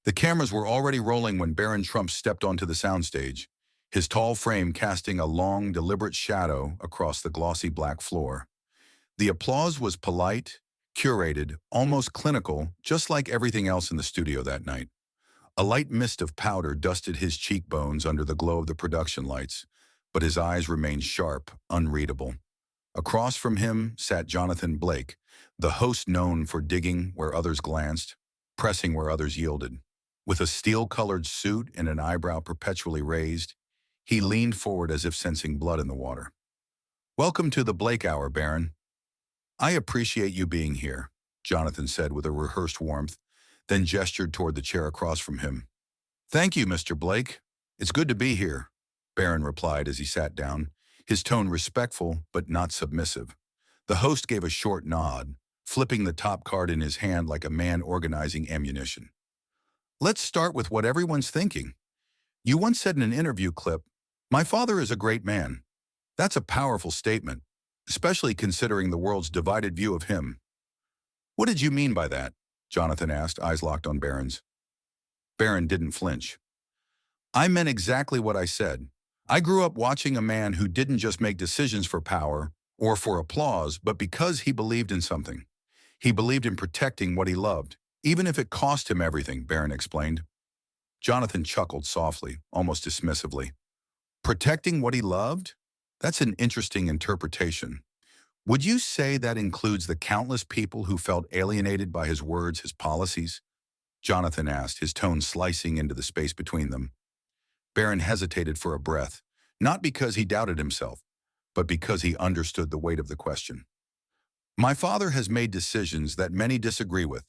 The cameras were already rolling when Barron Trump stepped onto the soundstage, his tall frame casting a long, deliberate shadow across the glossy black floor. The applause was polite, curated, almost clinical, just like everything else in the studio that night. A light mist of powder dusted his cheekbones under the glow of the production lights, but his eyes remained sharp, unreadable. Across from him sat Jonathan Blake, the host known for digging where others glanced, pressing where others yielded. With a steel-colored suit and an eyebrow perpetually raised, he leaned forward as if sensing blood in the water. "Welcome to the Blake Hour, Barron. I appreciate you being here," Jonathan said with a rehearsed warmth, then gestured toward the chair across from him. "Thank you, Mr. Blake. It's good to be here," Barron replied as he sat down, his tone respectful but not submissive. The host gave a short nod, flipping the top card in his hand like a man organizing ammunition. "Let's start with what everyone's thinking. You once said in an interview clip, 'My father is a great man.' That's a powerful statement, especially considering the world's divided view of him." "What did you mean by that?" Jonathan asked, eyes locked on Barron's. Barron didn't flinch. "I meant exactly what I said. I grew up watching a man who didn't just make decisions for power or for applause, but because he believed in something. He believed in protecting what he loved, even if it cost him everything," Barron explained. Jonathan chuckled softly, almost dismissively. "Protecting what he loved? That's an interesting interpretation. Would you say that includes the countless people who felt alienated by his words, his policies?" Jonathan asked, his tone slicing into the space between them. Barron hesitated for a breath, not because he doubted himself, but because he understood the weight of the question. "My father has made decisions that many disagree with.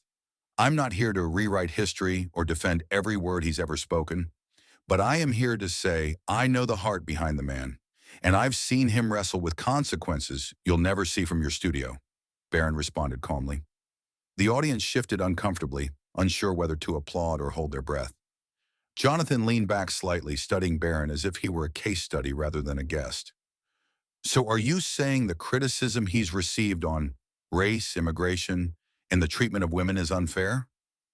I'm not here to rewrite history or defend every word he's ever spoken, but I am here to say I know the heart behind the man, and I've seen him wrestle with consequences you'll never see from your studio," Barron responded calmly. The audience shifted uncomfortably, unsure whether to applaud or hold their breath. Jonathan leaned back slightly, studying Barron as if he were a case study rather than a guest. "So are you saying the criticism he's received on race, immigration, and the treatment of women is unfair?"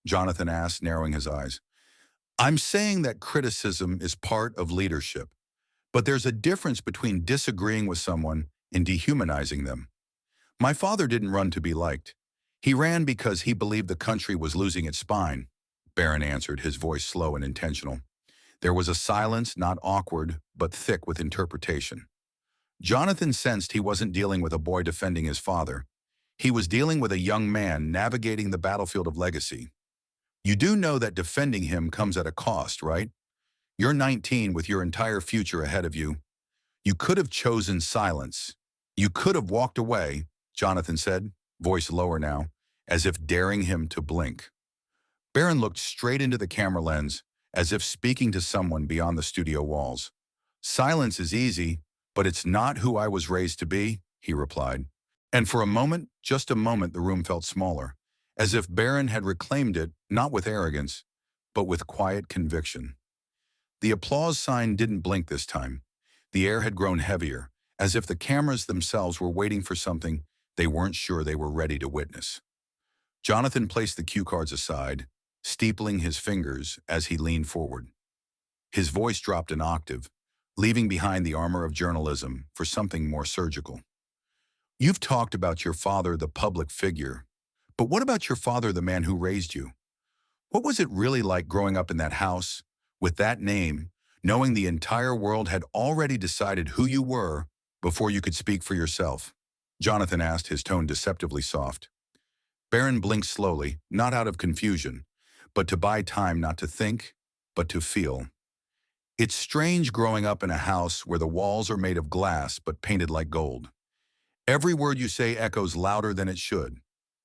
Jonathan asked, narrowing his eyes. "I'm saying that criticism is part of leadership, but there's a difference between disagreeing with someone and dehumanizing them. My father didn't run to be liked. He ran because he believed the country was losing its spine," Barron answered, his voice slow and intentional. There was a silence, not awkward, but thick with interpretation. Jonathan sensed he wasn't dealing with a boy defending his father. He was dealing with a young man navigating the battlefield of legacy. "You do know that defending him comes at a cost, right? You're 19 with your entire future ahead of you. You could have chosen silence. You could have walked away," Jonathan said, voice lower now, as if daring him to blink. Barron looked straight into the camera lens, as if speaking to someone beyond the studio walls. "Silence is easy, but it's not who I was raised to be," he replied. And for a moment, just a moment, the room felt smaller, as if Barron had reclaimed it, not with arrogance, but with quiet conviction. The applause sign didn't blink this time. The air had grown heavier, as if the cameras themselves were waiting for something they weren't sure they were ready to witness. Jonathan placed the cue cards aside, steepling his fingers as he leaned forward. His voice dropped an octave, leaving behind the armor of journalism for something more surgical. "You've talked about your father, the public figure, but what about your father, the man who raised you? What was it really like growing up in that house, with that name, knowing the entire world had already decided who you were before you could speak for yourself?" Jonathan asked, his tone deceptively soft. Barron blinked slowly, not out of confusion, but to buy time not to think, but to feel. "It's strange growing up in a house where the walls are made of glass but painted like gold. Every word you say echoes louder than it should.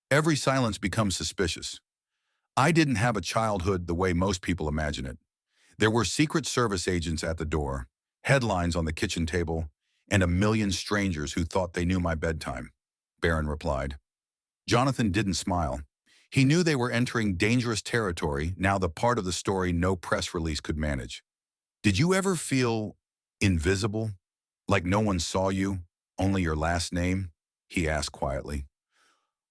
Every silence becomes suspicious. I didn't have a childhood the way most people imagine it. There were Secret Service agents at the door, headlines on the kitchen table, and a million strangers who thought they knew my bedtime," Barron replied. Jonathan didn't smile. He knew they were entering dangerous territory, now the part of the story no press release could manage. "Did you ever feel invisible? Like no one saw you, only your last name?" he asked quietly.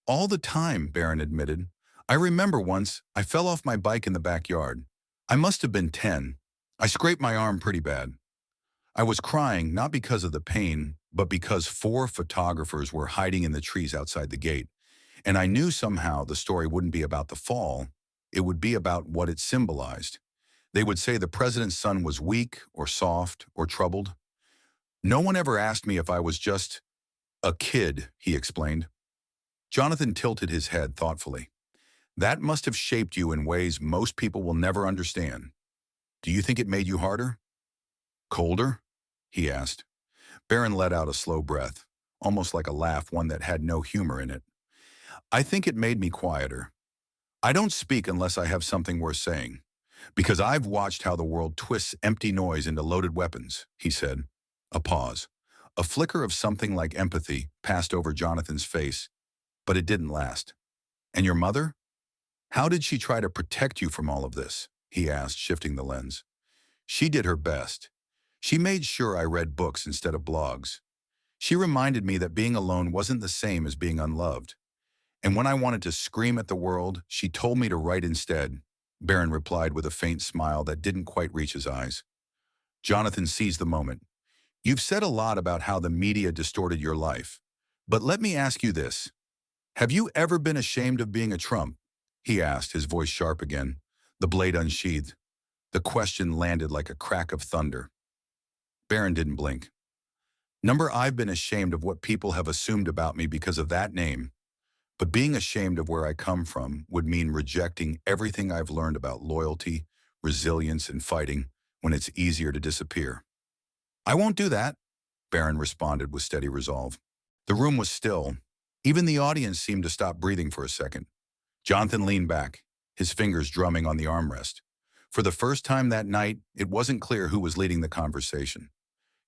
"All the time," Barron admitted. I remember once I fell off my bike in the backyard. I must have been 10. I scraped my arm pretty bad. I was crying not because of the pain, but because 4 photographers were hiding in the trees outside the gate. And I knew somehow the story wouldn't be about the fall. It would be about what it symbolized. They would say the president's son was weak or soft or troubled. No one ever asked me if I was just a kid, he explained. Jonathan tilted his head thoughtfully. That must have shaped you in ways most people will never understand. Do you think it made you harder? Colder? He asked. Barron let out a slow breath, almost like a laugh, one that had no humor in it. I think it made me quieter. I don't speak unless I have something worth saying, because I've watched how the world twists empty noise into loaded weapons, he said. A pause. A flicker of something like empathy passed over Jonathan's face, but it didn't last. And your mother? How did she try to protect you from all of this? He asked, shifting the lens. She did her best. She made sure I read books instead of blogs. She reminded me that being alone wasn't the same as being unloved. And when I wanted to scream at the world, she told me to write instead, Barron replied with a faint smile that didn't quite reach his eyes. Jonathan seized the moment. You've said a lot about how the media distorted your life. But let me ask you this. Have you ever been ashamed of being a Trump? He asked, his voice sharp again, the blade unsheathed. The question landed like a crack of thunder. Barron didn't blink. I've been ashamed of what people have assumed about me because of that name. But being ashamed of where I come from would mean rejecting everything I've learned about loyalty, resilience, and fighting when it's easier to disappear. I won't do that, Barron responded with steady resolve. The room was still. Even the audience seemed to stop breathing for a second. Jonathan leaned back, his fingers drumming on the armrest. For the first time that night, it wasn't clear who was leading the conversation.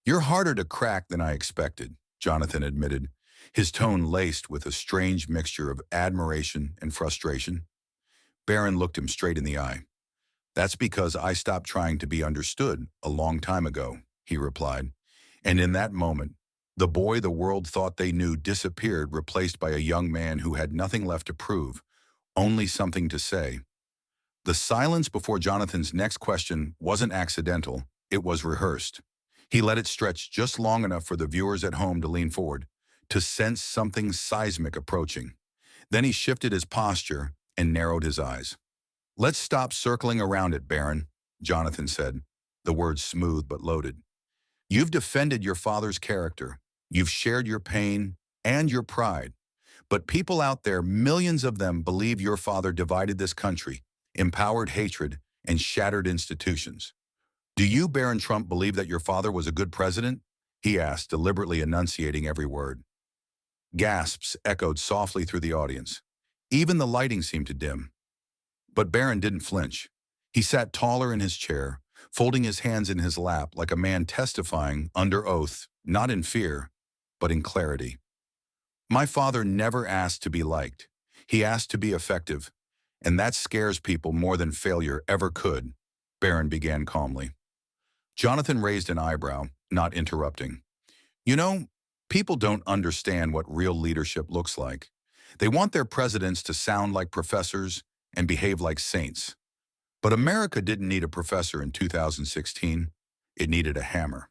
You're harder to crack than I expected, Jonathan admitted, his tone laced with a strange mixture of admiration and frustration. Barron looked him straight in the eye. That's because I stopped trying to be understood a long time ago, he replied. And in that moment, the boy the world thought they knew disappeared, replaced by a young man who had nothing left to prove, only something to say. The silence before Jonathan's next question wasn't accidental, it was rehearsed. He let it stretch just long enough for the viewers at home to lean forward, to sense something seismic approaching. Then he shifted his posture and narrowed his eyes. Let's stop circling around it, Barron, Jonathan said, the words smooth but loaded. You've defended your father's character. You've shared your pain and your pride. But people out there, millions of them, believe your father divided this country, empowered hatred, and shattered institutions. Do you, Barron Trump, believe that your father was a good president? He asked, deliberately enunciating every word. Gasps echoed softly through the audience. Even the lighting seemed to dim. But Barron didn't flinch. He sat taller in his chair, folding his hands in his lap like a man testifying under oath, not in fear, but in clarity. My father never asked to be liked. He asked to be effective, and that scares people more than failure ever could, Barron began calmly. Jonathan raised an eyebrow, not interrupting. You know, people don't understand what real leadership looks like. They want their presidents to sound like professors and behave like saints. But America didn't need a professor in 2016. It needed a hammer.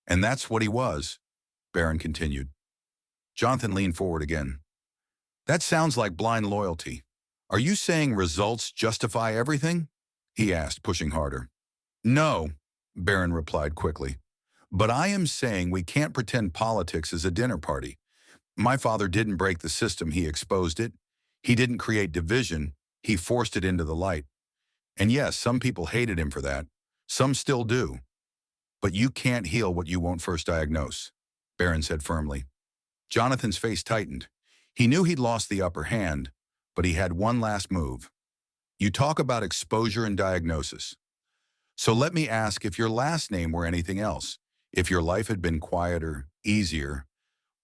And that's what he was, Barron continued. Jonathan leaned forward again. That sounds like blind loyalty. Are you saying results justify everything? He asked, pushing harder. No, Barron replied quickly. But I am saying we can't pretend politics is a dinner party. My father didn't break the system, he exposed it. He didn't create division, he forced it into the light. And yes, some people hated him for that. Some still do. But you can't heal what you won't first diagnose, Barron said firmly. Jonathan's face tightened. He knew he'd lost the upper hand, but he had one last move. You talk about exposure and diagnosis. So let me ask, if your last name were anything else, if your life had been quieter, easier,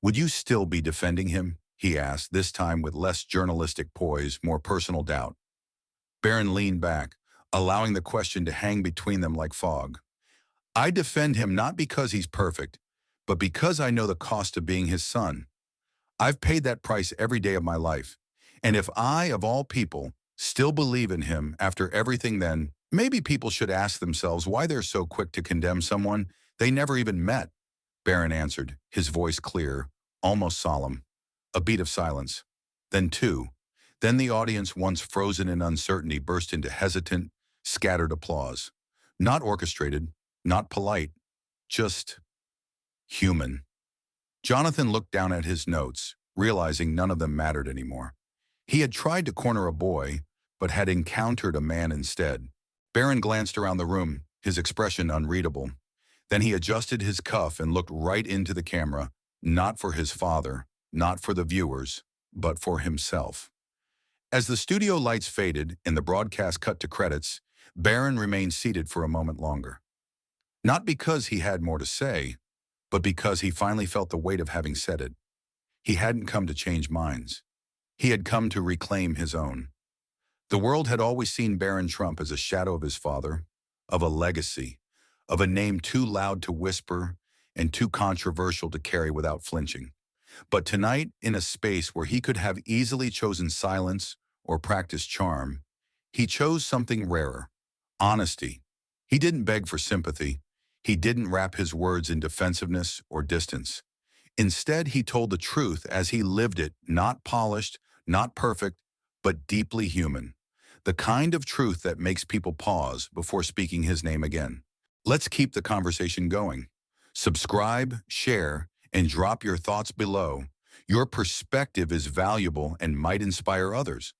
would you still be defending him? He asked, this time with less journalistic poise, more personal doubt. Barron leaned back, allowing the question to hang between them like fog. I defend him not because he's perfect, but because I know the cost of being his son. I've paid that price every day of my life, And if I, of all people, still believe in him after everything, then maybe people should ask themselves why they're so quick to condemn someone they never even met. Barron answered, his voice clear, almost solemn. A beat of silence. Then two. Then the audience, once frozen in uncertainty, burst into hesitant, scattered applause. Not orchestrated, not polite, just human. Jonathan looked down at his notes, realizing none of them mattered anymore. He had tried to corner a boy, but had encountered a man instead. Barron glanced around the room, his expression unreadable. Then he adjusted his cuff and looked right into the camera, not for his father, not for the viewers, but for himself. As the studio lights faded and the broadcast cut to credits, Barron remained seated for a moment longer. Not because he had more to say, but because he finally felt the weight of having said it. He hadn't come to change minds. He had come to reclaim his own. The world had always seen Barron Trump as a shadow of his father, of a legacy, of a name too loud to whisper and too controversial to carry without flinching. But tonight, in a space where he could have easily chosen silence or practiced charm, he chose something rarer: honesty. He didn't beg for sympathy. He didn't wrap his words in defensiveness or distance. Instead, he told the truth as he lived it, not polished, not perfect, but deeply human. The kind of truth that makes people pause before speaking his name again. Let's keep the conversation going. Subscribe, share, and drop your thoughts below. Your perspective is valuable and might inspire others.